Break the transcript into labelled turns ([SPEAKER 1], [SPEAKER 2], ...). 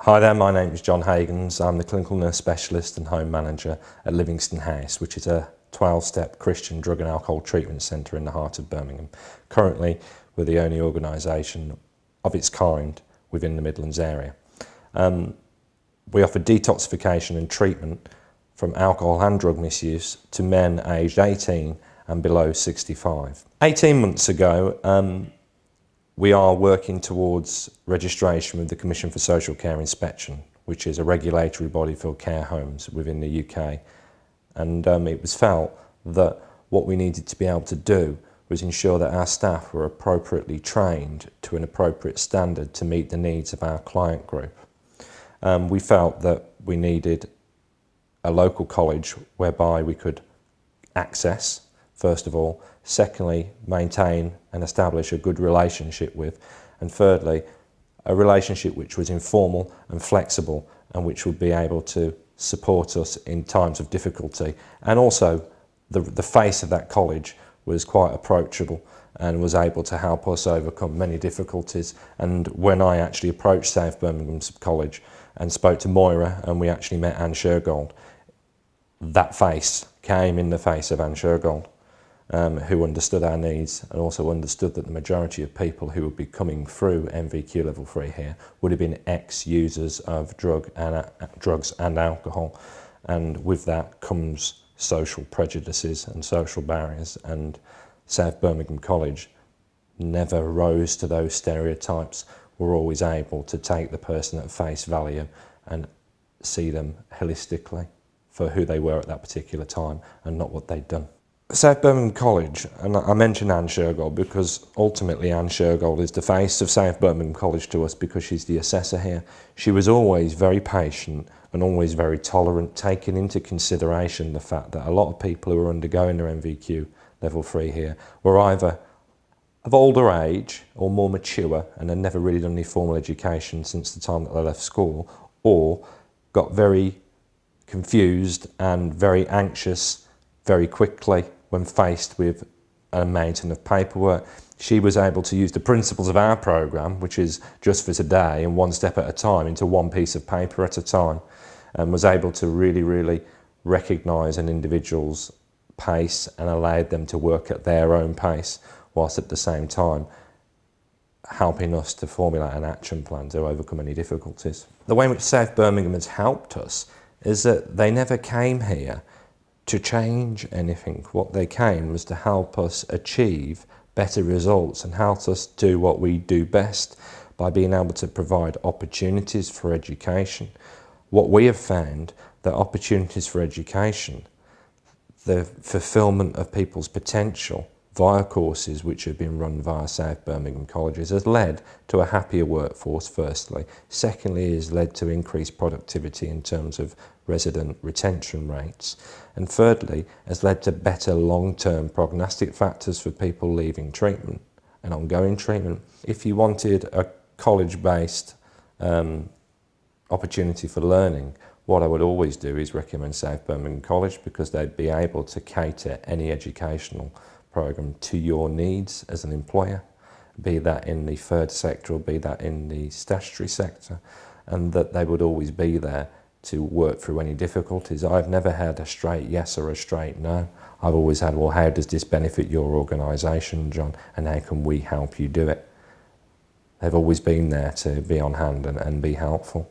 [SPEAKER 1] Hi there, my name is John Hagans. I'm the Clinical Nurse Specialist and Home Manager at Livingston House, which is a 12-step Christian drug and alcohol treatment centre in the heart of Birmingham. Currently, we're the only organisation of its kind within the Midlands area. We offer detoxification and treatment from alcohol and drug misuse to men aged 18 and below 65. 18 months ago, we are working towards registration with the Commission for Social Care Inspection, which is a regulatory body for care homes within the UK. And it was felt that what we needed to be able to do was ensure that our staff were appropriately trained to an appropriate standard to meet the needs of our client group. We felt that we needed a local college whereby we could access, first of all, secondly, maintain and establish a good relationship with, and thirdly, a relationship which was informal and flexible and which would be able to support us in times of difficulty. And also, the face of that college was quite approachable and was able to help us overcome many difficulties. And when I actually approached South Birmingham College and spoke to Moira, and we actually met Anne Shergold, that face came in the face of Anne Shergold. Who understood our needs and also understood that the majority of people who would be coming through MVQ level 3 here would have been ex-users of drugs and alcohol, and with that comes social prejudices and social barriers, and South Birmingham College never rose to those stereotypes. We're always able to take the person at face value and see them holistically for who they were at that particular time and not what they'd done. South Birmingham College, and I mention Anne Shergold because ultimately Anne Shergold is the face of South Birmingham College to us because she's the assessor here. She was always very patient and always very tolerant, taking into consideration the fact that a lot of people who are undergoing their MVQ level 3 here were either of older age or more mature and had never really done any formal education since the time that they left school, or got very confused and very anxious very quickly when faced with a mountain of paperwork. She was able to use the principles of our programme, which is just for today and one step at a time into one piece of paper at a time, and was able to really recognise an individual's pace and allowed them to work at their own pace, whilst at the same time helping us to formulate an action plan to overcome any difficulties. The way in which South Birmingham has helped us is that they never came here to change anything. What they came was to help us achieve better results and help us do what we do best by being able to provide opportunities for education. What we have found, that opportunities for education, the fulfilment of people's potential via courses which have been run via South Birmingham colleges, has led to a happier workforce firstly. Secondly, has led to increased productivity in terms of resident retention rates. And thirdly, has led to better long-term prognostic factors for people leaving treatment and ongoing treatment. If you wanted a college-based opportunity for learning, what I would always do is recommend South Birmingham College, because they'd be able to cater any educational programme to your needs as an employer, be that in the third sector or be that in the statutory sector, and that they would always be there to work through any difficulties. I've never had a straight yes or a straight no. I've always had, well, how does this benefit your organisation, John, and how can we help you do it? They've always been there to be on hand and be helpful.